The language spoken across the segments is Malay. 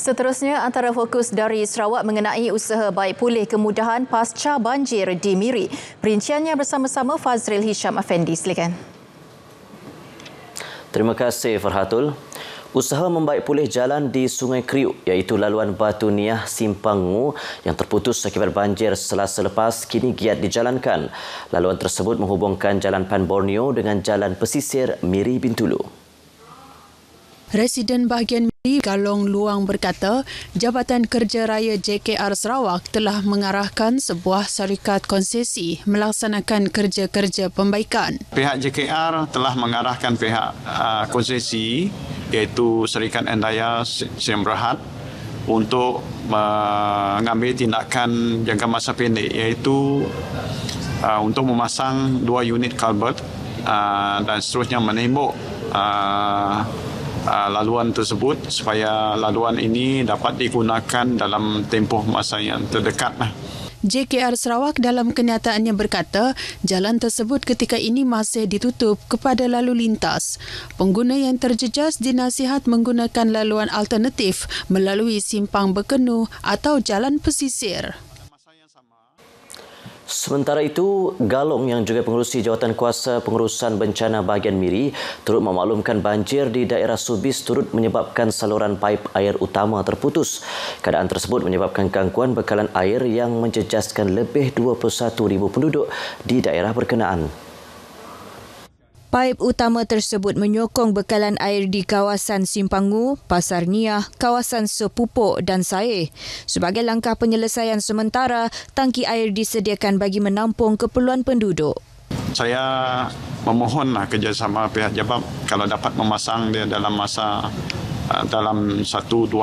Seterusnya, antara fokus dari Sarawak mengenai usaha baik pulih kemudahan pasca banjir di Miri. Perinciannya bersama-sama Fazril Hisham Afendi. Silakan. Terima kasih Farhatul. Usaha membaik pulih jalan di Sungai Kriuk iaitu laluan Batu Niah Simpang Ngu yang terputus akibat banjir Selasa lepas kini giat dijalankan. Laluan tersebut menghubungkan Jalan Pan Borneo dengan Jalan Pesisir Miri Bintulu. Residen bahagian Miri Galong Luang berkata, Jabatan Kerja Raya JKR Sarawak telah mengarahkan sebuah syarikat konsesi melaksanakan kerja-kerja pembaikan. Pihak JKR telah mengarahkan pihak konsesi iaitu Syarikat Endaya Sdn Bhd untuk mengambil tindakan jangka masa pendek iaitu untuk memasang 2 unit culvert dan seterusnya menembok laluan tersebut supaya laluan ini dapat digunakan dalam tempoh masa yang terdekat. JKR Sarawak dalam kenyataannya berkata, jalan tersebut ketika ini masih ditutup kepada lalu lintas. Pengguna yang terjejas dinasihat menggunakan laluan alternatif melalui Simpang Bekenu atau Jalan Pesisir. Sementara itu, Galong yang juga pengerusi Jawatan Kuasa Pengurusan Bencana bahagian Miri turut memaklumkan banjir di daerah Subis turut menyebabkan saluran paip air utama terputus. Keadaan tersebut menyebabkan gangguan bekalan air yang menjejaskan lebih 21,000 penduduk di daerah berkenaan. Paip utama tersebut menyokong bekalan air di kawasan Simpang Ngu, Pasar Niah, kawasan Sepupuk dan Saeh. Sebagai langkah penyelesaian sementara, tangki air disediakan bagi menampung keperluan penduduk. Saya memohonlah kerjasama pihak Jabab kalau dapat memasang dia dalam 1-2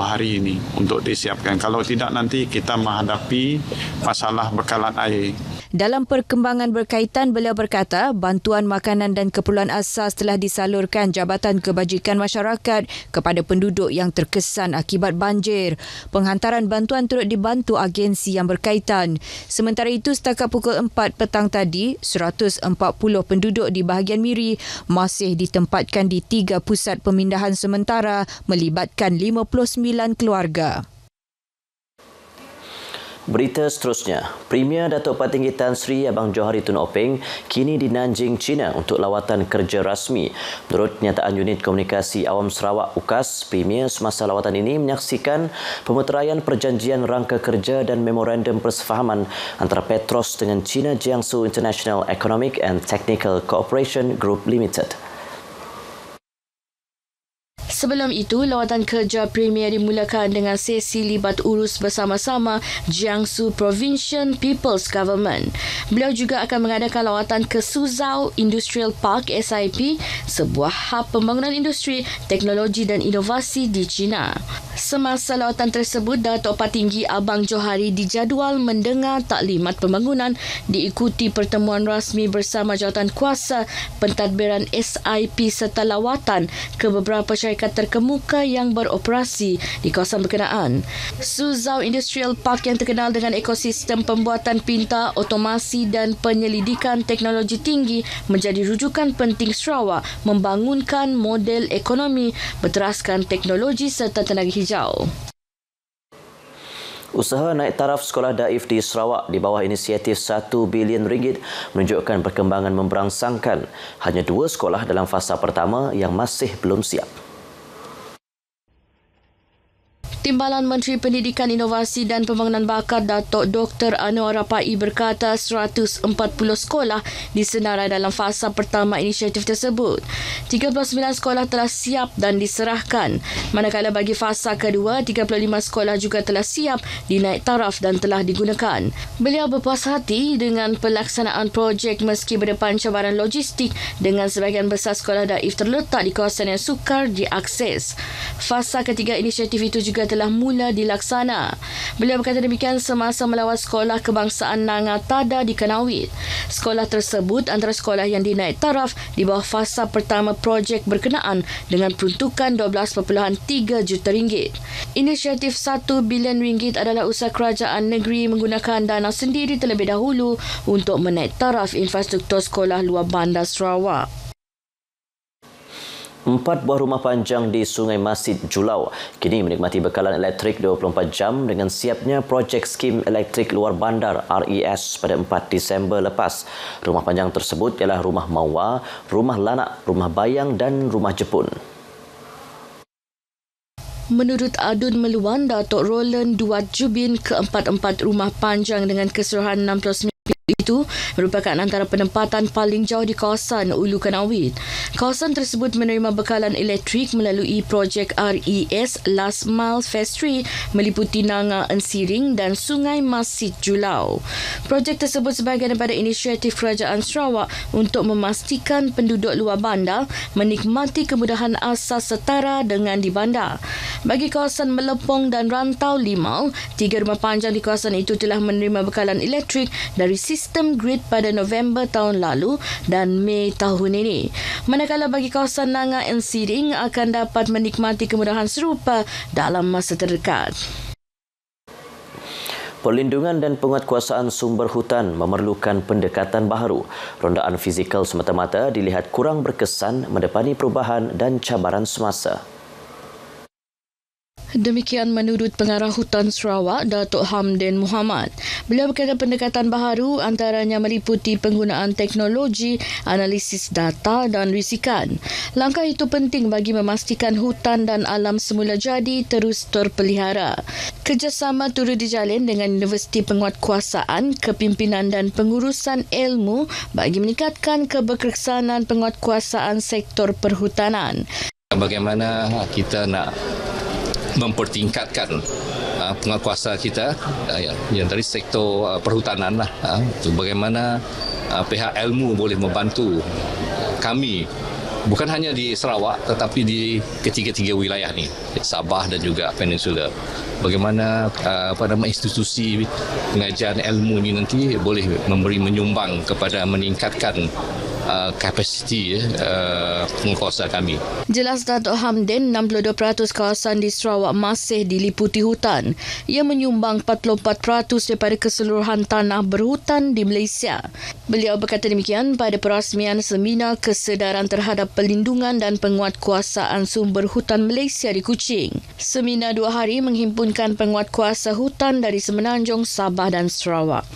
hari ini untuk disiapkan. Kalau tidak nanti kita menghadapi masalah bekalan air. Dalam perkembangan berkaitan, beliau berkata bantuan makanan dan keperluan asas telah disalurkan Jabatan Kebajikan Masyarakat kepada penduduk yang terkesan akibat banjir. Penghantaran bantuan turut dibantu agensi yang berkaitan. Sementara itu, setakat pukul 4 petang tadi, 140 penduduk di bahagian Miri masih ditempatkan di 3 pusat pemindahan sementara melibatkan 59 keluarga. Berita seterusnya, Premier Datuk Patinggi Tan Sri Abang Johari Tun Openg kini di Nanjing, China untuk lawatan kerja rasmi. Menurut kenyataan Unit Komunikasi Awam Sarawak UKAS, Premier semasa lawatan ini menyaksikan pemeteraian perjanjian rangka kerja dan memorandum persefahaman antara Petros dengan China Jiangsu International Economic and Technical Cooperation Group Limited. Sebelum itu, lawatan kerja Premier dimulakan dengan sesi libat urus bersama-sama Jiangsu Provincial People's Government. Beliau juga akan mengadakan lawatan ke Suzhou Industrial Park SIP, sebuah hub pembangunan industri, teknologi dan inovasi di China. Semasa lawatan tersebut, Datuk Patinggi Abang Johari dijadual mendengar taklimat pembangunan diikuti pertemuan rasmi bersama jawatan kuasa pentadbiran SIP serta lawatan ke beberapa syarikat terkemuka yang beroperasi di kawasan berkenaan. Suzhou Industrial Park yang terkenal dengan ekosistem pembuatan pintar, otomasi dan penyelidikan teknologi tinggi menjadi rujukan penting Sarawak membangunkan model ekonomi berteraskan teknologi serta tenaga hijau. Usaha naik taraf sekolah daif di Sarawak di bawah inisiatif RM1 bilion menunjukkan perkembangan memberangsangkan. Hanya 2 sekolah dalam fasa pertama yang masih belum siap. Timbalan Menteri Pendidikan, Inovasi dan Pembangunan Bakat Datuk Dr. Anwar Rapai berkata 140 sekolah disenarai dalam fasa pertama inisiatif tersebut. 39 sekolah telah siap dan diserahkan. Manakala bagi fasa kedua, 35 sekolah juga telah siap dinaik taraf dan telah digunakan. Beliau berpuas hati dengan pelaksanaan projek meski berdepan cabaran logistik dengan sebahagian besar sekolah daif terletak di kawasan yang sukar diakses. Fasa ketiga inisiatif itu juga telah mula dilaksana. Beliau berkata demikian semasa melawat sekolah kebangsaan Nangatada di Kanawit. Sekolah tersebut antara sekolah yang dinaik taraf di bawah fasa pertama projek berkenaan dengan peruntukan RM12.3 juta. Inisiatif RM1 bilion adalah usaha kerajaan negeri menggunakan dana sendiri terlebih dahulu untuk menaik taraf infrastruktur sekolah luar bandar Sarawak. 4 buah rumah panjang di Sungai Masid, Julau kini menikmati bekalan elektrik 24 jam dengan siapnya projek skim elektrik luar bandar RES pada 4 Disember lepas. Rumah panjang tersebut ialah Rumah Mawa, Rumah Lanak, Rumah Bayang dan Rumah Jepun. Menurut Adun Meluan, Datuk Roland Duat Jubin, keempat-empat rumah panjang dengan keseluruhan 69 itu merupakan antara penempatan paling jauh di kawasan Ulu Kanawit. Kawasan tersebut menerima bekalan elektrik melalui projek RES Last Mile Phase 3 meliputi Nanga Ensiring dan Sungai Masid, Julau. Projek tersebut sebahagian daripada inisiatif Kerajaan Sarawak untuk memastikan penduduk luar bandar menikmati kemudahan asas setara dengan di bandar. Bagi kawasan Melepong dan Rantau Limau, 3 rumah panjang di kawasan itu telah menerima bekalan elektrik dari sistem grid pada November tahun lalu dan Mei tahun ini. Manakala bagi kawasan Nanga Ensiring akan dapat menikmati kemudahan serupa dalam masa terdekat. Perlindungan dan penguatkuasaan sumber hutan memerlukan pendekatan baharu. Rondaan fizikal semata-mata dilihat kurang berkesan mendepani perubahan dan cabaran semasa. Demikian menurut Pengarah Hutan Sarawak, Datuk Hamdin Muhammad. Beliau berkata pendekatan baharu antaranya meliputi penggunaan teknologi, analisis data dan risikan. Langkah itu penting bagi memastikan hutan dan alam semula jadi terus terpelihara. Kerjasama turut dijalin dengan Universiti Penguatkuasaan, Kepimpinan dan Pengurusan Ilmu bagi meningkatkan keberkesanan penguatkuasaan sektor perhutanan. Bagaimana kita nak mempertingkatkan penguatkuasa kita yang dari sektor perhutanan lah. Bagaimana pihak ilmu boleh membantu kami bukan hanya di Sarawak tetapi di ketiga-tiga wilayah ni, Sabah dan juga Peninsula. Bagaimana institusi pengajian ilmu ini nanti boleh menyumbang kepada meningkatkan kapasiti penguatkuasa kami. Jelas Datuk Hamdin, 62% kawasan di Sarawak masih diliputi hutan. Ia menyumbang 44% daripada keseluruhan tanah berhutan di Malaysia. Beliau berkata demikian pada perasmian Seminar Kesedaran Terhadap Perlindungan dan Penguatkuasaan Sumber Hutan Malaysia di Kuching. Seminar 2 hari menghimpunkan penguatkuasa hutan dari Semenanjung, Sabah dan Sarawak.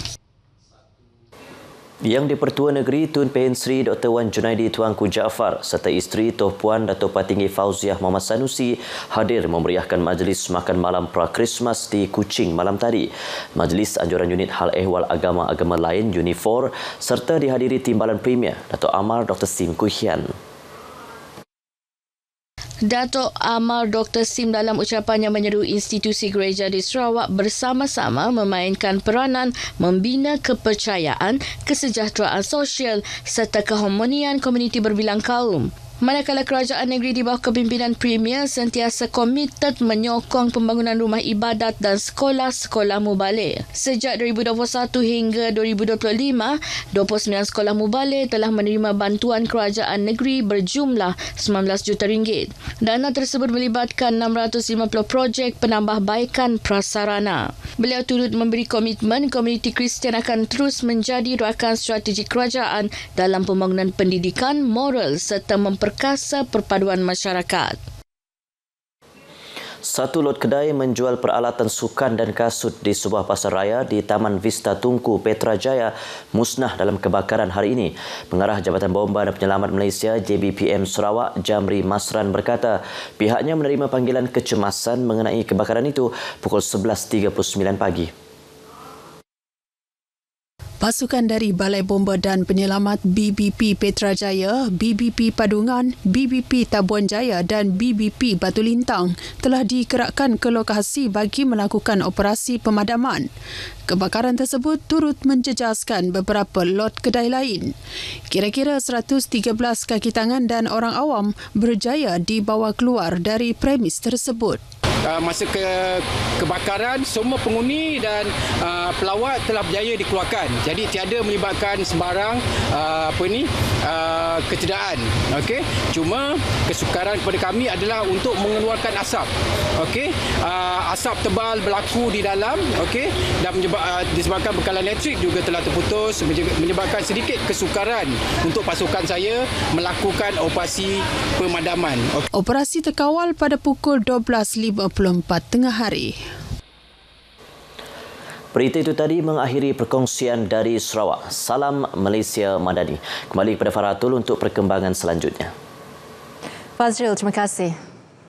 Yang di-Pertua Negeri Tun Pehin Sri Dr. Wan Junaidi Tuanku Jaafar serta isteri Tuan Puan Datuk Patinggi Fauziah Muhammad Sanusi hadir memeriahkan majlis makan malam pra-Krismas di Kuching malam tadi. Majlis anjuran unit hal ehwal agama-agama lain Unit 4 serta dihadiri Timbalan Premier Datuk Amar Dr. Sim Kui Hian. Datuk Amar Dr. Sim dalam ucapannya menyeru institusi gereja di Sarawak bersama-sama memainkan peranan membina kepercayaan, kesejahteraan sosial serta keharmonian komuniti berbilang kaum. Manakala kerajaan negeri di bawah kepimpinan Premier sentiasa komited menyokong pembangunan rumah ibadat dan sekolah-sekolah mubalik. Sejak 2021 hingga 2025, 29 sekolah mubalik telah menerima bantuan kerajaan negeri berjumlah RM19 juta. Dana tersebut melibatkan 650 projek penambahbaikan prasarana. Beliau turut memberi komitmen komuniti Kristian akan terus menjadi rakan strategi kerajaan dalam pembangunan pendidikan, moral serta memperkasa perpaduan masyarakat. Satu lot kedai menjual peralatan sukan dan kasut di sebuah pasar raya di Taman Vista Tunku, Petrajaya musnah dalam kebakaran hari ini. Pengarah Jabatan Bomba dan Penyelamat Malaysia JBPM Sarawak, Jamri Masran berkata pihaknya menerima panggilan kecemasan mengenai kebakaran itu pukul 11.39 pagi. Pasukan dari Balai Bomba dan Penyelamat BBP Petrajaya, BBP Padungan, BBP Tabuan Jaya dan BBP Batu Lintang telah dikerahkan ke lokasi bagi melakukan operasi pemadaman. Kebakaran tersebut turut menjejaskan beberapa lot kedai lain. Kira-kira 113 kaki tangan dan orang awam berjaya dibawa keluar dari premis tersebut. masa kebakaran, semua penghuni dan pelawat telah berjaya dikeluarkan. Jadi tiada melibatkan sebarang kecederaan. Okey, cuma kesukaran kepada kami adalah untuk mengeluarkan asap. Okey, asap tebal berlaku di dalam, okey, dan disebabkan bekalan elektrik juga telah terputus, menyebabkan sedikit kesukaran untuk pasukan saya melakukan operasi pemadaman. Operasi terkawal pada pukul 12.54 tengah hari. Berita itu tadi mengakhiri perkongsian dari Sarawak. Salam Malaysia Madani. Kembali kepada Faratul untuk perkembangan selanjutnya. Fazril, terima kasih.